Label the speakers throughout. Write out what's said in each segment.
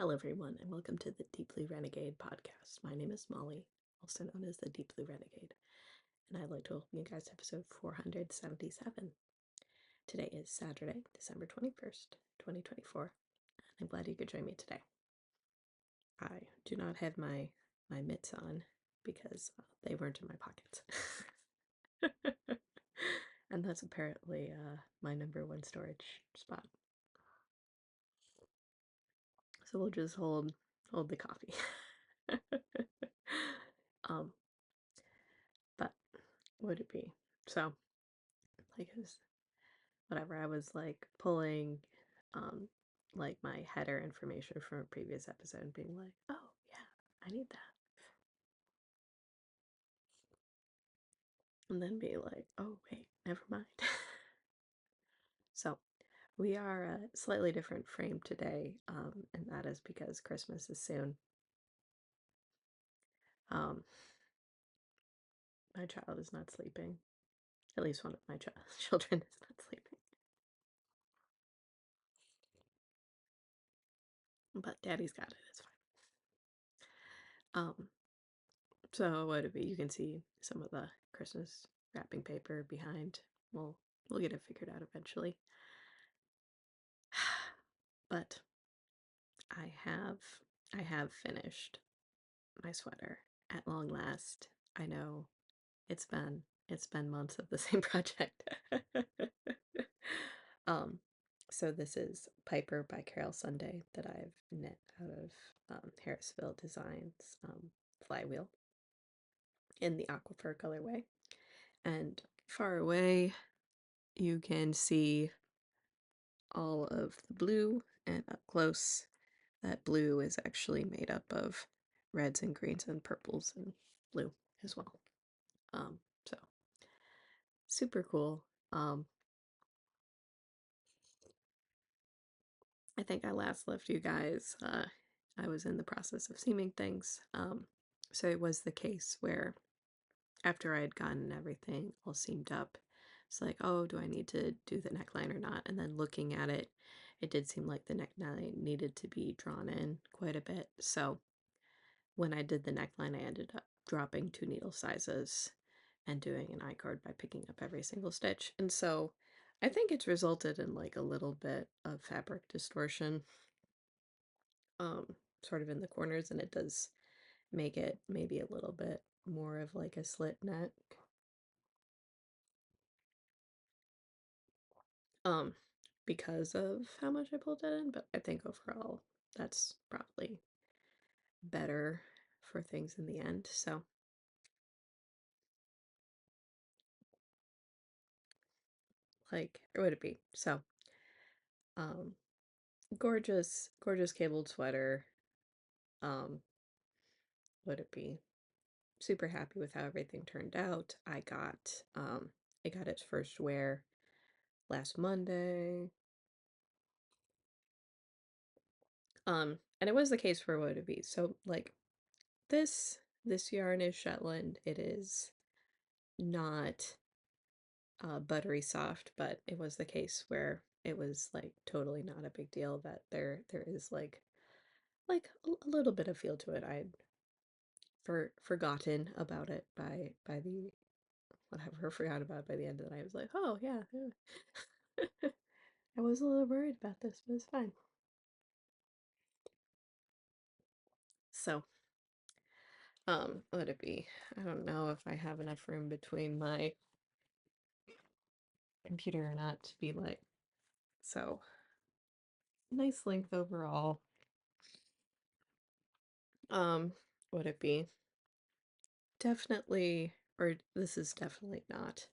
Speaker 1: Hello, everyone, and welcome to the Deeply Renegade podcast. My name is Molly, also known as the Deeply Renegade, and I'd like to welcome you guys to episode 477. Today is Saturday, December 21st, 2024, and I'm glad you could join me today. I do not have my mitts on because they weren't in my pockets. And that's apparently my number one storage spot. So we'll just hold the coffee. But would it be? So, like, it was whatever. I was like pulling, like my header information from a previous episode and being like, oh, yeah, I need that. And then be like, oh, wait, never mind. So, we are a slightly different frame today, and that is because Christmas is soon. My child is not sleeping. At least one of my children is not sleeping. But Daddy's got it. It's fine. So what it be? You can see some of the Christmas wrapping paper behind. We'll get it figured out eventually. But I have finished my sweater at long last. I know it's been months of the same project. um so this is Piper by Carol Sunday that I've knit out of Harrisville Designs flywheel in the Aquifer colorway. And far away you can see all of the blue, and up close that blue is actually made up of reds and greens and purples and blue as well. So super cool. I think I last left you guys, I was in the process of seaming things. So it was the case where after I had gotten everything all seamed up, it's like, oh, do I need to do the neckline or not? And then looking at it, it did seem like the neckline needed to be drawn in quite a bit. So when I did the neckline, I ended up dropping 2 needle sizes and doing an I-card by picking up every single stitch. And so I think it's resulted in like a little bit of fabric distortion, sort of in the corners, and it does make it maybe a little bit more of like a slit neck. Because of how much I pulled it in, but I think overall that's probably better for things in the end. So like, or would it be? So um gorgeous cabled sweater. Would it be? Super happy with how everything turned out. I got its first wear last Monday. And it was the case for what it be. So like this yarn is Shetland. It is not buttery soft, but it was the case where it was like totally not a big deal that there is like a little bit of feel to it. I'd forgotten about it by the whatever forgot about it by the end of the night. I was like, oh yeah, yeah. I was a little worried about this, but it's fine. So what would it be? I don't know if I have enough room between my computer or not to be like, so nice length overall. Would it be? Definitely, or this is definitely not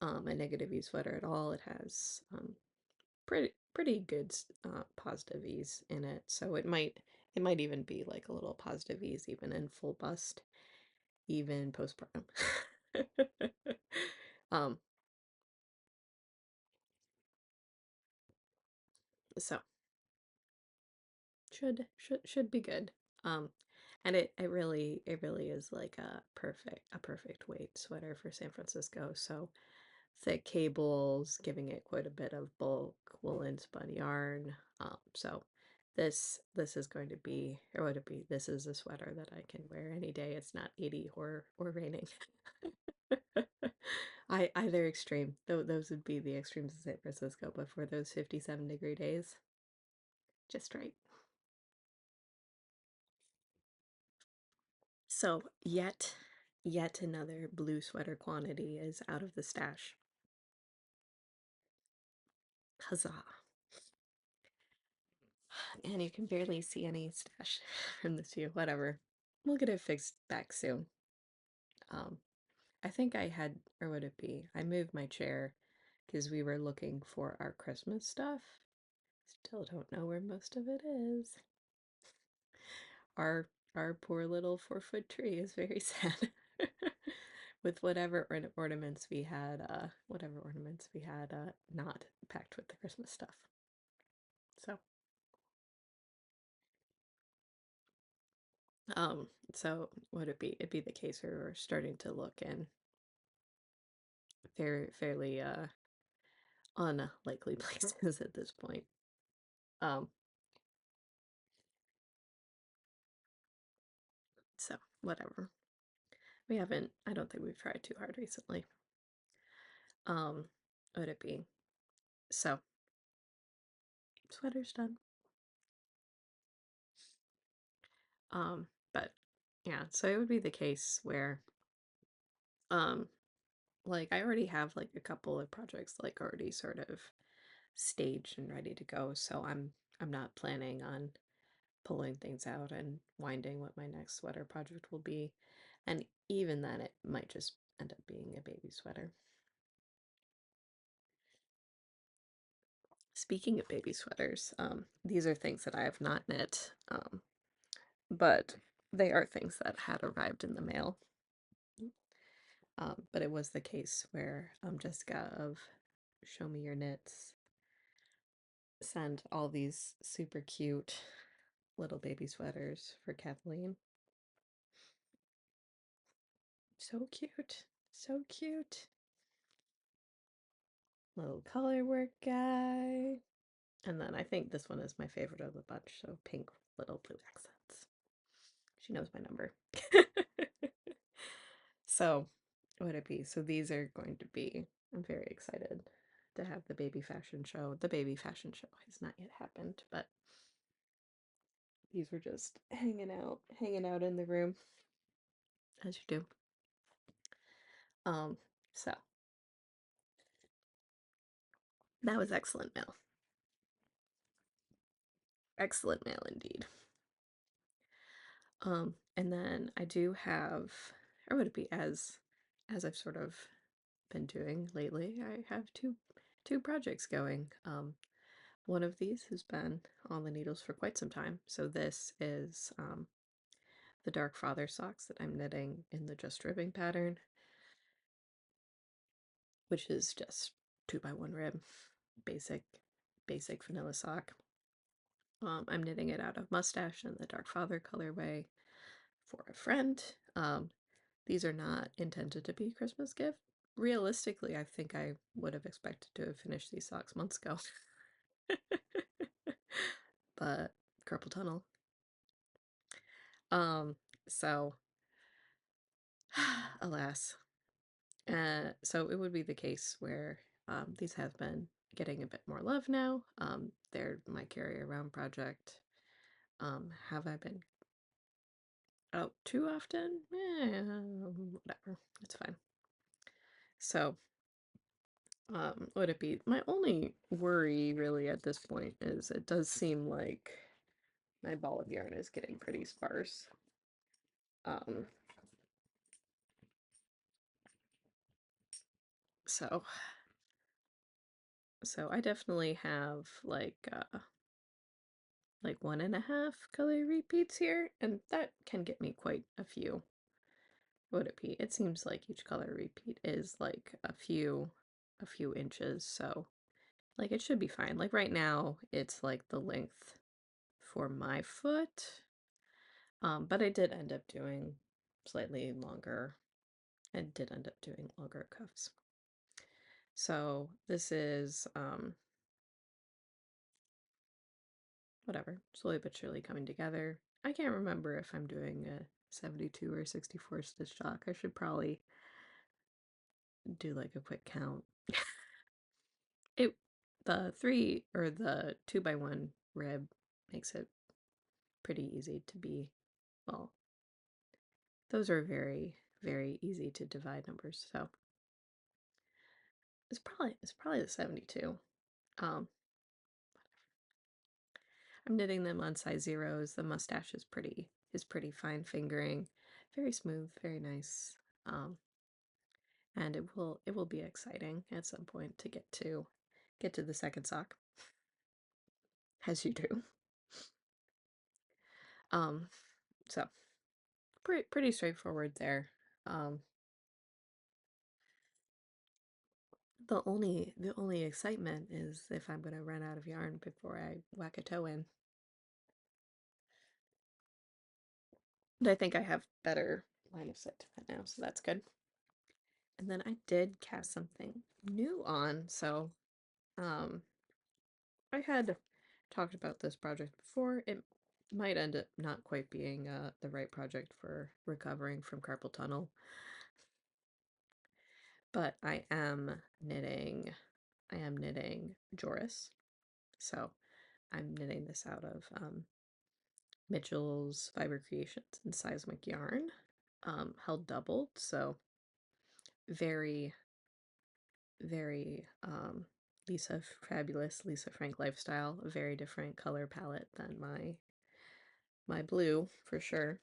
Speaker 1: a negative E sweater at all. It has pretty good positive ease in it, so it might even be like a little positive ease even in full bust, even postpartum. um, so should be good. Um, and it really is like a perfect weight sweater for San Francisco. So thick cables, giving it quite a bit of bulk, woolen spun yarn. So this is going to be, or would it be, this is a sweater that I can wear any day. It's not 80 or raining. Either extreme. Those would be the extremes of San Francisco, but for those 57-degree days, just right. So yet another blue sweater quantity is out of the stash. Huzzah. And you can barely see any stash from this view. Whatever. We'll get it fixed back soon. Um, I think I had, or would it be? I moved my chair because we were looking for our Christmas stuff. Still don't know where most of it is. Our poor little 4-foot tree is very sad. With whatever ornaments we had, not packed with the Christmas stuff. So, so would it be? It'd be the case where we're starting to look in fairly unlikely places at this point. Um, so whatever. We haven't. I don't think we've tried too hard recently. Um, would it be? So sweater's done. But yeah, so it would be the case where um like I already have like a couple of projects like already sort of staged and ready to go, so I'm not planning on pulling things out and winding what my next sweater project will be. And even then it might just end up being a baby sweater. Speaking of baby sweaters, these are things that I have not knit, but they are things that had arrived in the mail. But it was the case where Jessica of Show Me Your Knits sent all these super cute little baby sweaters for Kathleen. So cute. So cute. Little color work guy. And then I think this one is my favorite of the bunch, so pink little blue accents. She knows my number. So, what would it be? So these are going to be, I'm very excited to have the baby fashion show. The baby fashion show has not yet happened, but these were just hanging out in the room, as you do. So that was excellent mail. Excellent mail indeed. And then I do have, or would it be as I've sort of been doing lately, I have two projects going. One of these has been on the needles for quite some time. So this is the Dark Father socks that I'm knitting in the Just Ribbing pattern, which is just 2x1 rib, basic vanilla sock. I'm knitting it out of Mustache in the Dark Father colorway for a friend. These are not intended to be a Christmas gift. Realistically, I think I would have expected to have finished these socks months ago. But carpal tunnel. So alas. So it would be the case where these have been getting a bit more love now. They're my carry around project. Have I been out too often? Whatever. It's fine. So, would it be my only worry really at this point is it does seem like my ball of yarn is getting pretty sparse. Um, so I definitely have like 1.5 color repeats here, and that can get me quite a few. Would it be? It seems like each color repeat is like a few inches, so like it should be fine. Like right now, it's like the length for my foot. But I did end up doing slightly longer. I did end up doing longer cuffs. So this is whatever, slowly but surely coming together. I can't remember if I'm doing a 72 or 64 stitch jock. I should probably do like a quick count. It the 3 or the 2x1 rib makes it pretty easy to be, well, those are very, very easy to divide numbers, so it's probably the 72. Um, I'm knitting them on size zeros. The mustache is pretty fine fingering, very smooth, very nice. And it will be exciting at some point to get to the second sock, as you do. Um, so pretty straightforward there. Um, the only excitement is if I'm gonna run out of yarn before I whack a toe in. But I think I have better line of sight to that now, so that's good. And then I did cast something new on, so I had talked about this project before. It might end up not quite being the right project for recovering from carpal tunnel, but I am knitting Joris. So I'm knitting this out of Mitchell's Fiber Creations and Seismic Yarn, held doubled, so very, very fabulous Lisa Frank lifestyle, a very different color palette than my blue for sure.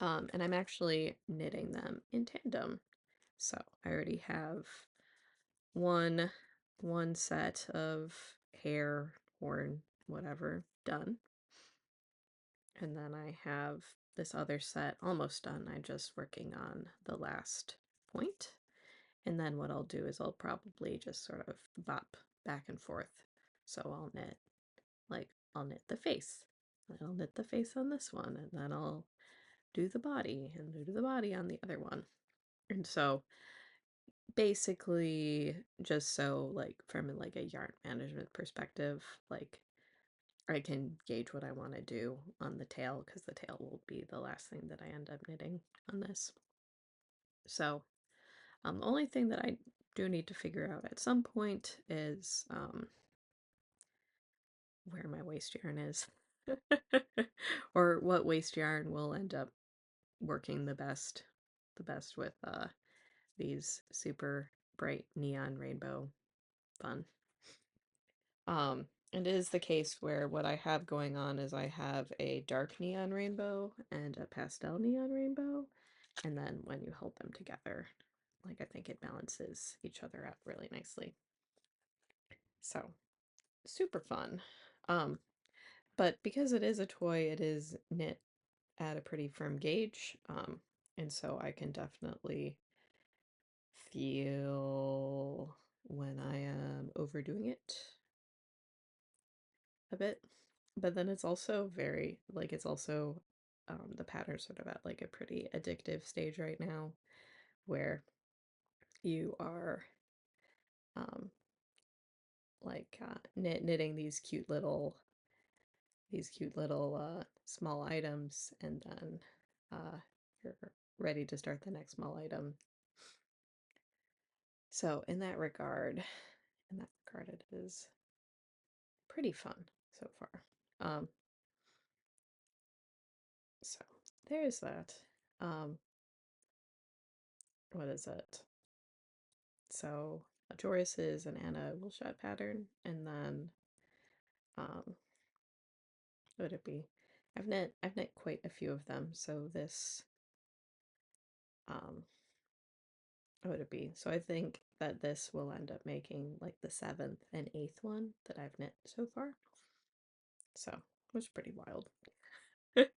Speaker 1: And I'm actually knitting them in tandem. So I already have one set of hair, horn, whatever done. And then I have this other set almost done. I'm just working on the last point. And then what I'll do is I'll probably just sort of bop back and forth. So I'll knit the face. And I'll knit the face on this one, and then I'll do the body and do the body on the other one. And so basically just so like from like a yarn management perspective, like I can gauge what I want to do on the tail, because the tail will be the last thing that I end up knitting on this. So the only thing that I do need to figure out at some point is where my waste yarn is. Or what waste yarn will end up working the best with these super bright neon rainbow fun. It is the case where what I have going on is I have a dark neon rainbow and a pastel neon rainbow, and then when you hold them together, like, I think it balances each other out really nicely. So super fun. But because it is a toy, it is knit at a pretty firm gauge, and so I can definitely feel when I am overdoing it a bit. But then it's also very, like, it's also, the pattern's sort of at like a pretty addictive stage right now, where you are like knitting these cute little small items, and then you're ready to start the next small item. So in that regard, it is pretty fun so far. So there's that. What is it? So Joris is an Anna Wilshot pattern, and then what would it be? I've knit quite a few of them, so this what would it be? So I think that this will end up making like the 7th and 8th one that I've knit so far. So it was pretty wild. But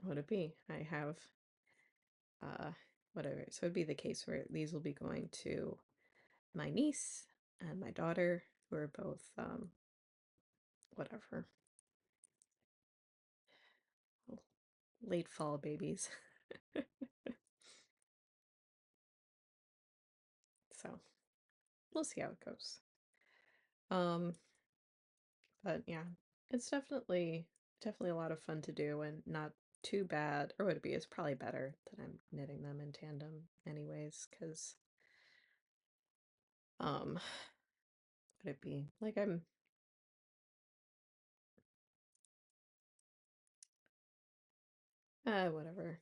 Speaker 1: what would it be? I have whatever. So it'd be the case where these will be going to my niece and my daughter, who are both whatever, late fall babies. So we'll see how it goes. Um, but yeah, it's definitely a lot of fun to do and not too bad. Or would it be? It's probably better that I'm knitting them in tandem anyways, because would it be like whatever.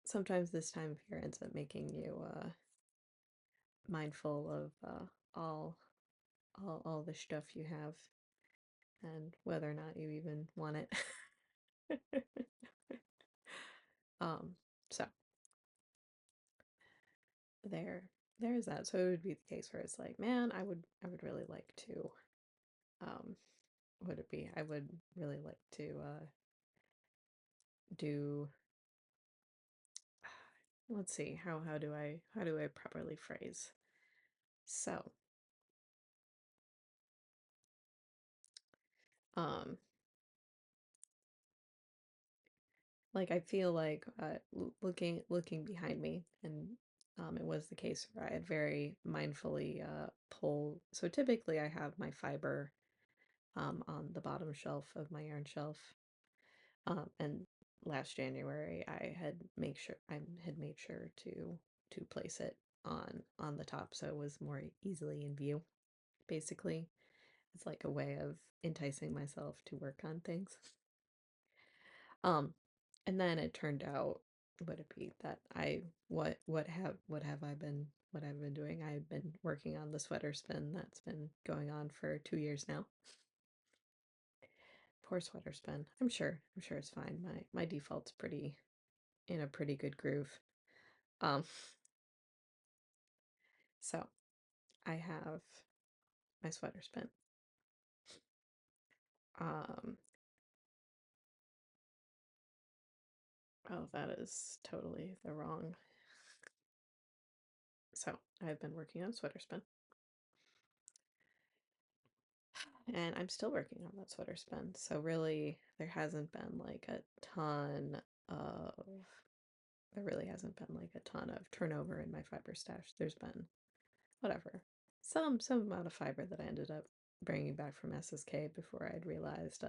Speaker 1: Sometimes this time of year ends up making you mindful of all all the stuff you have and whether or not you even want it. um so there there's that. So it would be the case where it's like, man, I would really like to um would it be I would really like to do let's see, how do I properly phrase? So um like I feel like looking behind me, and it was the case where I had very mindfully pulled. So typically I have my fiber on the bottom shelf of my yarn shelf, and last January I had made sure to place it on the top so it was more easily in view. Basically, it's like a way of enticing myself to work on things. Um, and then it turned out, would it be that what I've been doing? I've been working on the sweater spin that's been going on for 2 years now. Poor sweater spin. I'm sure it's fine. My default's pretty in a pretty good groove. Um, so I have my sweater spin. Um, oh, that is totally the wrong. So I've been working on sweater spin. And I'm still working on that sweater spin. So really, of there really hasn't been like a ton of turnover in my fiber stash. There's been whatever, some amount of fiber that I ended up bringing back from SSK before I'd realized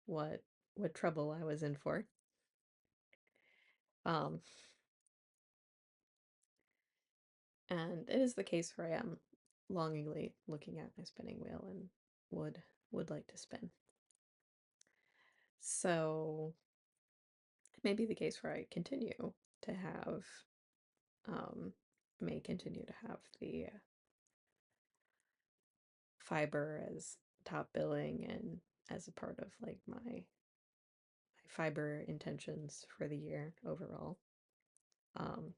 Speaker 1: what what trouble I was in for. Um, and it is the case where I am longingly looking at my spinning wheel and would would like to spin. So it may be the case where I continue to have may continue to have the fiber as top billing and as a part of like my fiber intentions for the year overall. Um,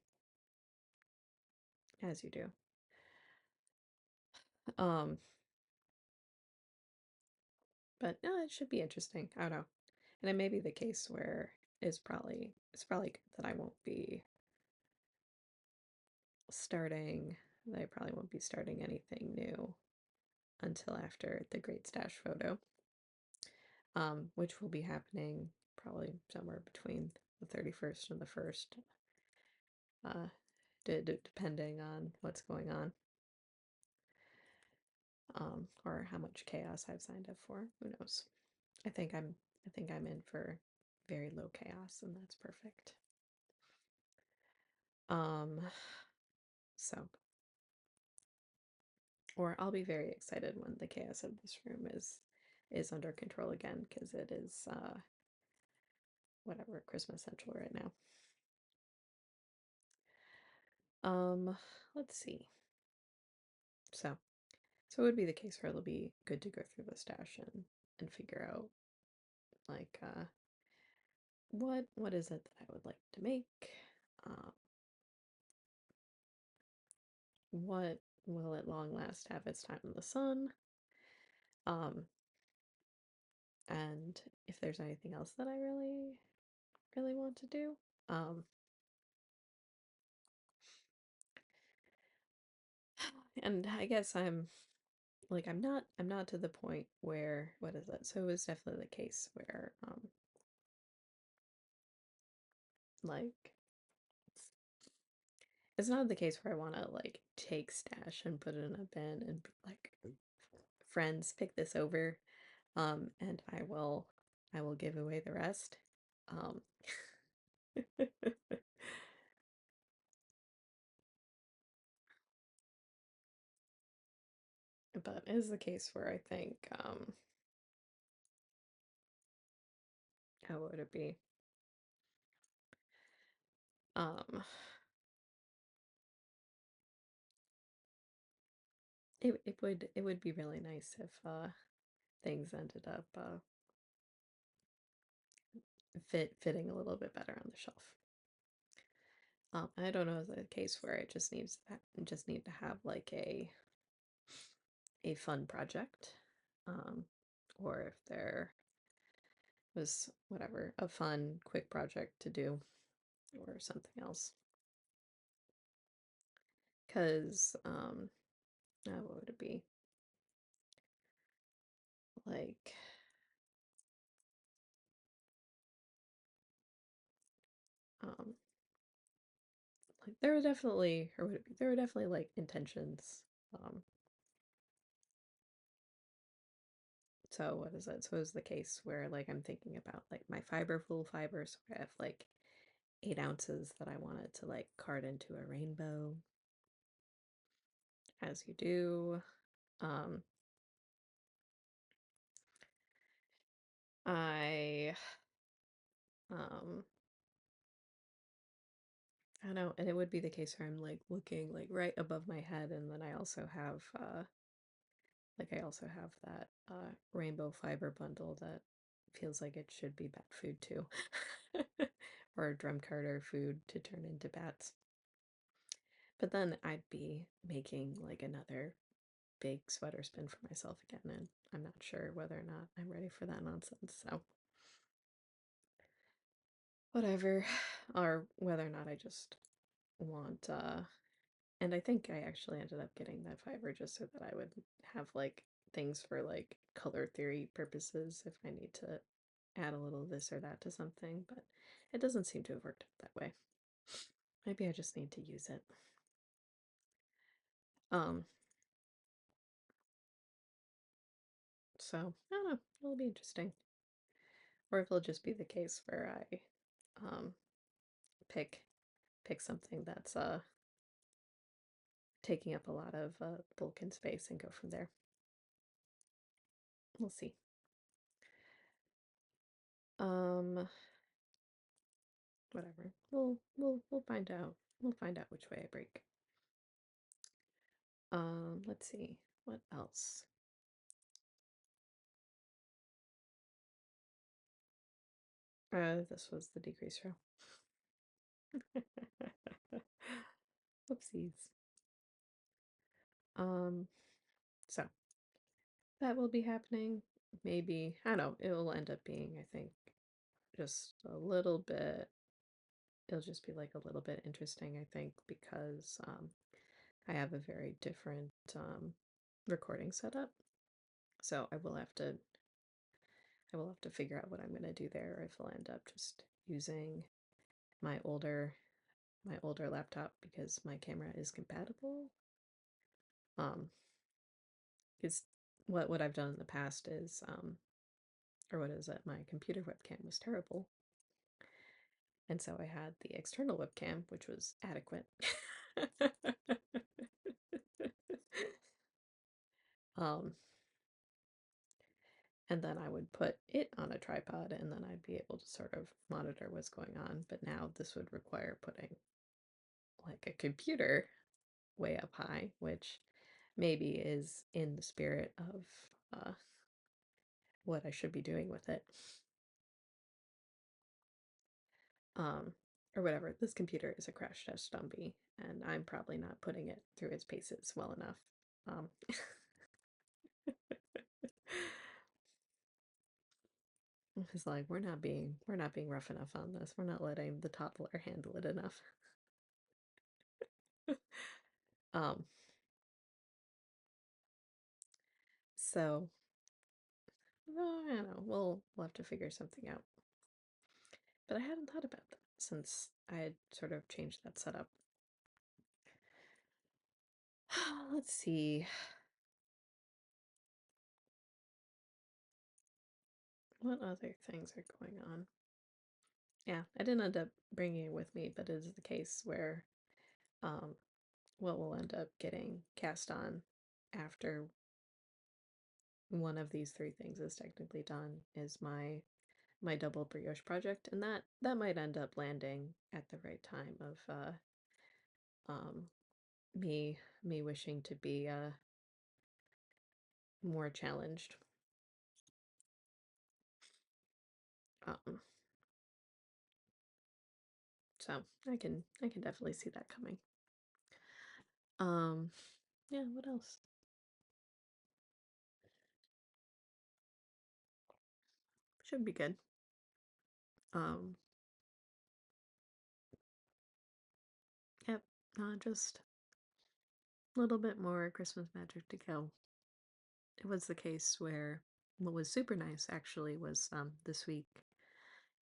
Speaker 1: as you do. Um, but no, it should be interesting. I don't know. And it may be the case where it's probably good that I won't be starting that I probably won't be starting anything new until after the Great Stash photo, which will be happening probably somewhere between the 31st and the 1st, uh, depending on what's going on, or how much chaos I've signed up for. Who knows? I think I'm in for very low chaos, and that's perfect. Um, so, or I'll be very excited when the chaos of this room is under control again, because it is whatever, Christmas Central right now. Um, let's see. So it would be the case where it'll be good to go through the stash and figure out like what is it that I would like to make? Uh, what will at long last have its time in the sun? Um, and if there's anything else that I really want to do. Um, and I guess I'm not to the point where what is it? So it was definitely the case where like it's not the case where I want to like take stash and put it in a bin and be like friends pick this over, and I will give away the rest. Um, but it is the case where I think, how would it be? Um, it would be really nice if things ended up fitting a little bit better on the shelf. I don't know if it's a case where it just need to have like a fun project, um, or if there was whatever a fun quick project to do or something else. Because what would it be? Like, um, like there were definitely, or would it be? There were definitely like intentions. Um, so what is it? So it's the case where like I'm thinking about like my full fibers. Where I have like 8 ounces that I wanted to like card into a rainbow, as you do. Um, I um I don't know, and it would be the case where I'm like looking like right above my head, and then I also have that rainbow fiber bundle that feels like it should be bat food too. Or drum carder food to turn into bats. But then I'd be making like another big sweater spin for myself again, and I'm not sure whether or not I'm ready for that nonsense. So whatever. Or whether or not I just want and I think I actually ended up getting that fiber just so that I would have like things for like color theory purposes if I need to add a little this or that to something, but it doesn't seem to have worked out that way. Maybe I just need to use it. Um, so I don't know, it'll be interesting. Or if it'll just be the case where I pick something that's taking up a lot of bulk and space and go from there. We'll see. Um, Whatever. We'll find out. We'll find out which way I break. Let's see. What else? This was the decrease row. Whoopsies. Um, so that will be happening. Maybe, I don't know, it will end up being, I think, just a little bit, it'll just be like a little bit interesting, I think, because I have a very different recording setup. So I will have to figure out what I'm gonna do there, if I'll end up just using my older laptop because my camera is compatible. Because what I've done in the past is or what is it? My computer webcam was terrible, and so I had the external webcam, which was adequate. um, and then I would put it on a tripod, and then I'd be able to sort of monitor what's going on. But now this would require putting like a computer way up high, which maybe is in the spirit of what I should be doing with it. Um, or whatever. This computer is a crash test dummy, and I'm probably not putting it through its paces well enough. Um, it's like we're not being rough enough on this. We're not letting the toddler handle it enough. um, so I don't know. We'll have to figure something out. But I hadn't thought about that since I had sort of changed that setup. Let's see. what other things are going on? Yeah, I didn't end up bringing it with me, but it is the case where um, what will end up getting cast on after one of these three things is technically done is my double brioche project, and that might end up landing at the right time of um, me wishing to be more challenged. Um, so I can definitely see that coming. Um, yeah, what else? Should be good. Um, yep, just a little bit more Christmas magic to go. It was the case where what was super nice actually was this week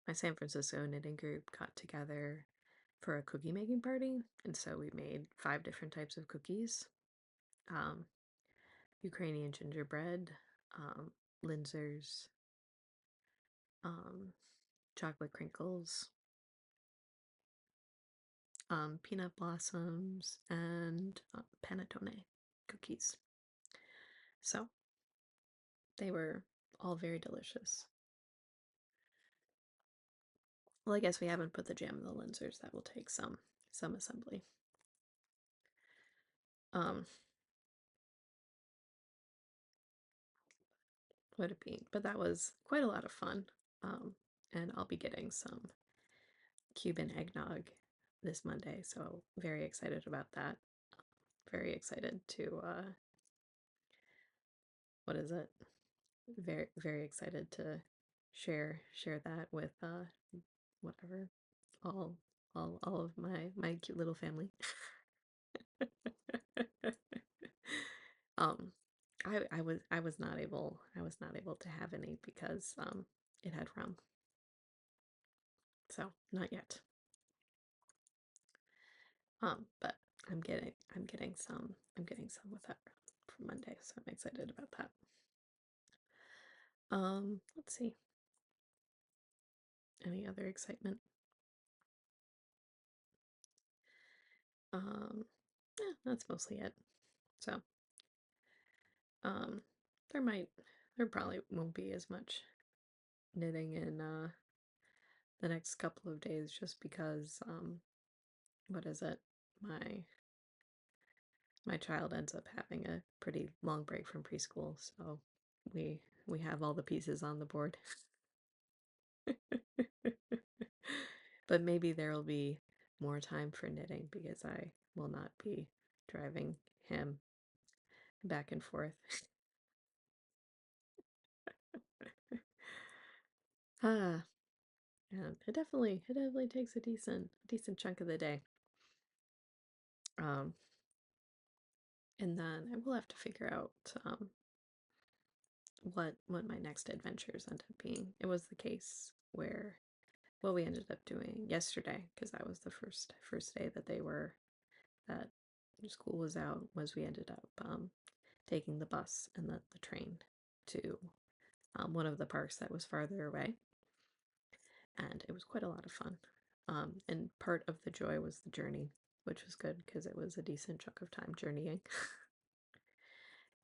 Speaker 1: my San Francisco knitting group got together for a cookie making party, and so we made 5 different types of cookies. Um, Ukrainian gingerbread, um, Linzers, um, chocolate crinkles, peanut blossoms, and panettone cookies. So they were all very delicious. Well, I guess we haven't put the jam in the Linzers. That will take some assembly. Um, would it be? But that was quite a lot of fun. Um, and I'll be getting some Cuban eggnog this Monday, so very excited about that. Very excited to what is it? Very excited to share that with whatever all all of my cute little family. um I was not able to have any because it had rum. So not yet. But I'm getting some with that for Monday, so I'm excited about that. Let's see. Any other excitement? Um, yeah, that's mostly it. So, um, there might, there probably won't be as much knitting in the next couple of days, just because what is it? My my child ends up having a pretty long break from preschool, so we have all the pieces on the board. But maybe there will be more time for knitting because I will not be driving him back and forth. Ah, and it definitely takes a decent chunk of the day. Um, and then I will have to figure out what my next adventures end up being. It was the case where what we ended up doing yesterday, because that was the first day that that school was out, was we ended up taking the bus and the train to one of the parks that was farther away, and it was quite a lot of fun. And part of the joy was the journey, which was good because it was a decent chunk of time journeying.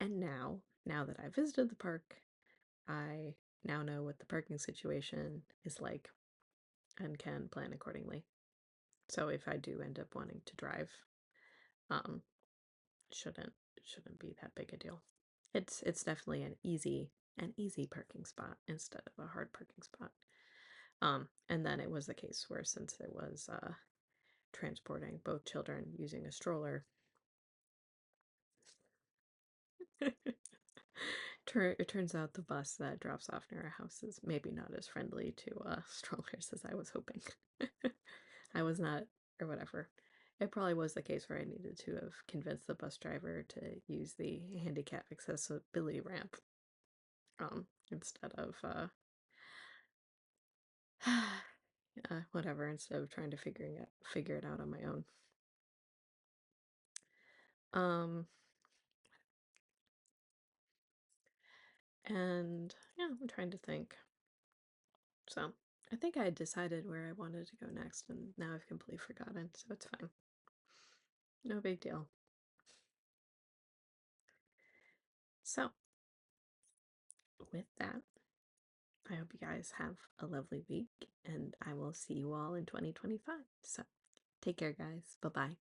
Speaker 1: And now that I visited the park, I now know what the parking situation is like and can plan accordingly. So if I do end up wanting to drive, um, shouldn't shouldn't be that big a deal. It's definitely an easy parking spot instead of a hard parking spot. And then it was the case where since it was transporting both children using a stroller, it turns out the bus that drops off near our house is maybe not as friendly to strollers as I was hoping. I was not, or whatever. It probably was the case where I needed to have convinced the bus driver to use the handicap accessibility ramp instead of whatever, instead of trying to figure it out on my own. Um, and yeah, I'm trying to think. So I think I had decided where I wanted to go next, and now I've completely forgotten, so it's fine. No big deal. So, with that, I hope you guys have a lovely week, and I will see you all in 2025. So, take care, guys. Bye bye.